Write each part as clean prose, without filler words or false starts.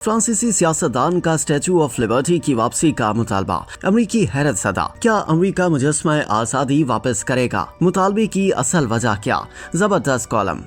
फ्रांसीसी सियासतदान का स्टैचू ऑफ लिबर्टी की वापसी का मुतालबा। अमरीकी हैरत ज़दा, क्या अमरीका मुजस्समा आज़ादी वापस करेगा? मुतालबे की असल वजह क्या? जबरदस्त कॉलम।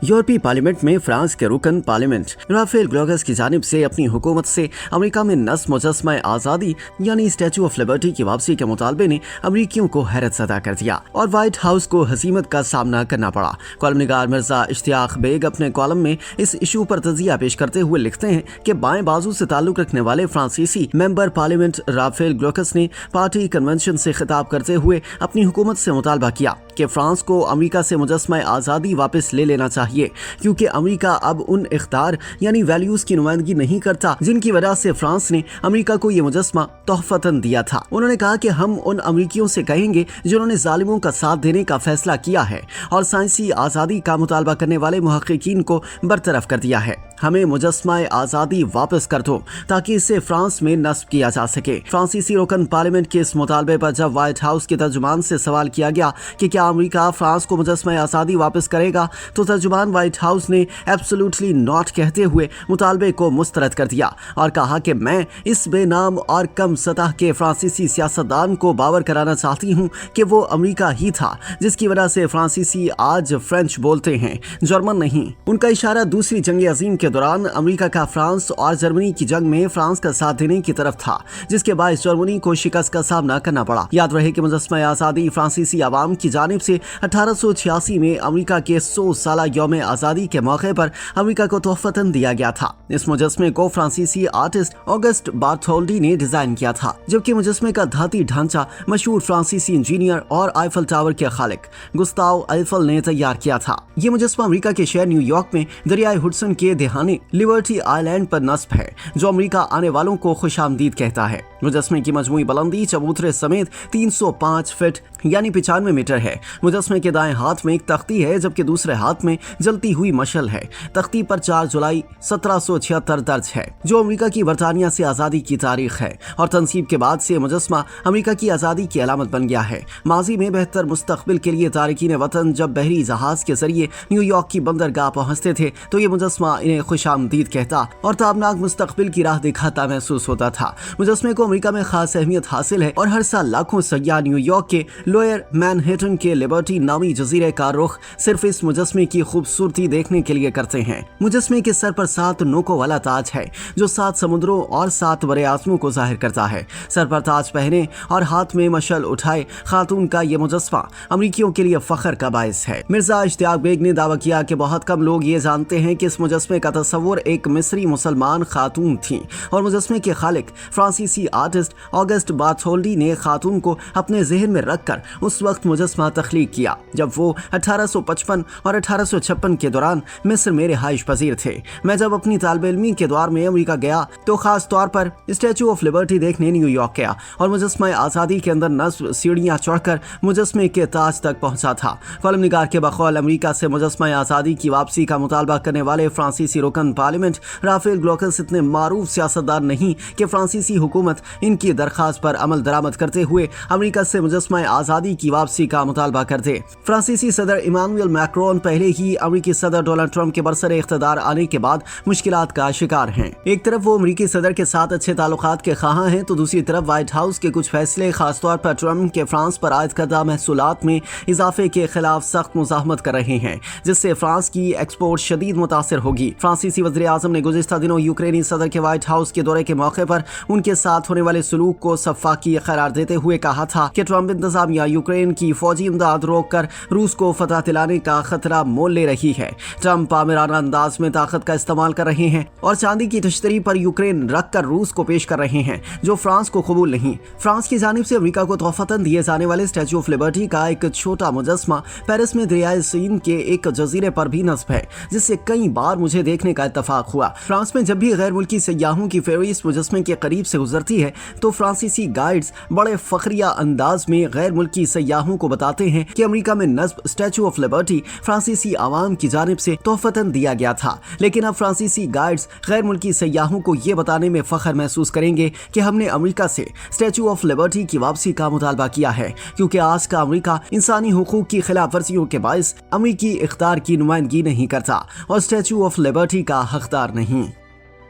यूरोपीय पार्लियामेंट में फ्रांस के रुकन पार्लियामेंट राफेल ग्रोगस की जानिब से अपनी हुकूमत से अमेरिका में नस्ब मुजस्समा आज़ादी यानी स्टैचू ऑफ लिबर्टी की वापसी के मुतालबे ने अमरीकियों को हैरत ज़दा कर दिया और व्हाइट हाउस को हज़ीमत का सामना करना पड़ा। कॉलम निगार मिर्जा इश्तियाक बेग अपने कॉलम में इस इशू पर तजिया पेश करते हुए लिखते हैं कि बाएं बाजू से ताल्लुक रखने वाले फ्रांसीसी मेंबर पार्लियामेंट राफेल ग्रोगस ने पार्टी कन्वेंशन से खिताब करते हुए अपनी हुकूमत से मुतालबा किया कि फ्रांस को अमेरिका से मुजस्समा आज़ादी वापस ले लेना चाहिए, क्योंकि अमेरिका अब उन इख्तियार यानी वैल्यूज की नुमाइंदगी नहीं करता जिनकी वजह से फ्रांस ने अमेरिका को ये मुजस्समा तोहफतन दिया था। उन्होंने कहा कि हम उन अमेरिकियों से कहेंगे जिन्होंने जालिमों का साथ देने का फैसला किया है और साइंसी आज़ादी का मुतालबा करने वाले मुहक्किकीन को बरतरफ कर दिया है, हमें मुजस्समा आज़ादी वापस कर दो ताकि इसे फ्रांस में नस्ब किया जा सके। फ्रांसीसी रुकन पार्लियामेंट के इस मुतालबे पर जब व्हाइट हाउस के तर्जुमान से सवाल किया गया कि क्या अमेरिका फ्रांस को मुजस्समा आज़ादी वापस करेगा, तो तर्जुमान व्हाइट हाउस ने एब्सोल्युटली नॉट कहते हुए मुतालबे को मुस्तरद कर दिया और कहा कि मैं इस बेनाम और कम सतह के फ्रांसीसी सियासतदान को बावर कराना चाहती हूँ कि वो अमेरिका ही था जिसकी वजह से फ्रांसीसी आज फ्रेंच बोलते हैं, जर्मन नहीं। उनका इशारा दूसरी जंग अजीम के दौरान अमेरिका का फ्रांस और जर्मनी की जंग में फ्रांस का साथ देने की तरफ था, जिसके बायस जर्मनी को शिकस्त का सामना करना पड़ा। याद रहे कि मुजस्समा आज़ादी फ्रांसीसी आवाम की जानिब से 1886 में अमेरिका के 100 साला यौम आज़ादी के मौके पर अमेरिका को तोहफतन दिया गया था। इस मुजस्समे को फ्रांसीसी आर्टिस्ट ऑगस्ट बार्थोल्डी ने डिजाइन किया था, जबकि मुजस्समे का धाती ढांचा मशहूर फ्रांसीसी इंजीनियर और आईफल टावर के खालिक गुस्ताव आईफल ने तैयार किया था। ये मुजस्समा अमेरिका के शहर न्यूयॉर्क में दरियाए हुडसन के देहानी लिबर्टी आइलैंड पर नस्ब है, जो अमेरिका आने वालों को खुशामदीद कहता है। मुजस्समे की मजमूई बुलंदी चबूतरे समेत 305 फीट यानी 95 मीटर है। मुजस्समे के दाएं हाथ में एक तख्ती है, जबकि दूसरे हाथ में जलती हुई मशल है। तख्ती पर 4 जुलाई 1776 दर्ज है, जो अमेरिका की बरतानिया से आज़ादी की तारीख है और तनसीब के बाद से मुजस्समा अमेरिका की आज़ादी की अलामत बन गया है। माजी में बेहतर मुस्तकबिल के लिए तारिकीन वतन जब बहरी जहाज के जरिए न्यूयॉर्क की बंदरगाह पहुंचते थे तो ये मुजस्समा इन्हें खुशामदीद कहता और ताबनाक मुस्तकबिल की राह दिखाता महसूस होता था। मुजस्समे को अमेरिका में खास अहमियत हासिल है और हर साल लाखों सयाह न्यूयॉर्क के लोअर मैनहट्टन के लिबर्टी नामी जजीरे का रुख सिर्फ इस मुजस्समे की खूबसूरती देखने के लिए करते हैं। मुजस्समे के सर पर 7 नोकों वाला ताज है, जो 7 समुद्रों और 7 बड़े आज़मों को जाहिर करता है। सर पर ताज पहने और हाथ में मशल उठाए खातून का ये मुजस्समा अमरीकियों के लिए फख्र का बायस है। मिर्जा इश्तियाक बेग ने दावा किया कि बहुत कम लोग ये जानते हैं कि इस मुजस्समे का तस्वुर एक मिस्री मुसलमान खातून थी और मुजस्समे के खालिक फ्रांसीसी आर्टिस्ट ऑगस्ट बार्थोल्डी ने खातून को अपने जहन में रखकर उस वक्त मुजस्समा तख्लीक किया जब वो 1855 और 1856 के दौरान मिस्र में रिहाइश पजीर थे। मैं जब अपनी तालिब इल्मी के दौर में अमेरिका गया तो खास तौर पर स्टैचू ऑफ लिबर्टी देखने न्यूयॉर्क गया और मुजस्समा आज़ादी के अंदर नस्ब सीढ़ियां चढ़कर मुजस्समे के ताज तक पहुंचा था। कॉलम निगार के बकौल अमेरिका से मुजस्समा आज़ादी की वापसी का मुतालबा करने वाले फ्रांसीसी रुकन पार्लियामेंट राफेल ग्रोगस इतने मारूफ सियासतदान नहीं कि फ्रांसीसी हुकूमत इनकी दरखास्त पर अमल दरामद करते हुए अमेरिका से मुजस्समा आज़ादी की वापसी का मुतालबा कर दे। फ्रांसीसी सदर इमानुएल मैक्रोन पहले ही अमेरिकी सदर डोनाल्ड ट्रंप के बरसरे इख्तिदार आने के बाद मुश्किलात का शिकार हैं। एक तरफ वो अमेरिकी सदर के साथ अच्छे ताल्लुकात के ख़्वाहां हैं, तो दूसरी तरफ व्हाइट हाउस के कुछ फैसले खासतौर पर ट्रंप के फ्रांस पर आयद करदा महसूलात में इजाफे के खिलाफ सख्त मुज़ाहमत कर रहे हैं, जिससे फ्रांस की एक्सपोर्ट शदीद मुतासिर होगी। फ्रांसीसी वज़ीर आज़म ने गुज़िश्ता दिनों यूक्रेनी सदर के व्हाइट हाउस के दौरे के मौके पर उनके साथ होने वाले सलूक को सफ़ाकी करार देते हुए कहा था कि ट्रंप इंतज़ामिया यूक्रेन की फौजी इमदाद रोककर रूस को फतह दिलाने का खतरा मोल ले रही है। ट्रंप आमिराना अंदाज में ताकत का इस्तेमाल कर रहे हैं और चांदी की तश्तरी पर यूक्रेन रख कर रूस को पेश कर रहे हैं, जो फ्रांस को कबूल नहीं। फ्रांस की जानिब से अमेरिका को तोहफतन दिए जाने वाले स्टैचू ऑफ लिबर्टी का एक छोटा मुजस्समा पेरिस में दरियाए सीन के एक जजीरे पर भी नस्ब है, जिससे कई बार मुझे देखने का इत्तफाक हुआ। फ्रांस में जब भी गैर मुल्की सयाहों की फेरी इस मुजस्समे के करीब से गुजरती है तो फ्रांसीसी गाइड्स बड़े फखरिया अंदाज में गैर मुल्की सयाहों को बताते हैं कि अमेरिका में नस्ब स्टैचू ऑफ लिबर्टी फ्रांसीसी आवाम की जानिब से तोहफतन दिया गया था। लेकिन अब फ्रांसीसी गाइड्स गैर मुल्की सयाहों को ये बताने में फख्र महसूस करेंगे कि हमने अमेरिका से स्टैचू ऑफ लिबर्टी की वापसी का मुतालबा किया है, क्योंकि आज का अमेरिका इंसानी हुकूक की खिलाफ वर्जियों के बायस अमेरिकी इख्तियार की नुमाइंदगी नहीं करता और स्टैचू ऑफ लिबर्टी का हकदार नहीं।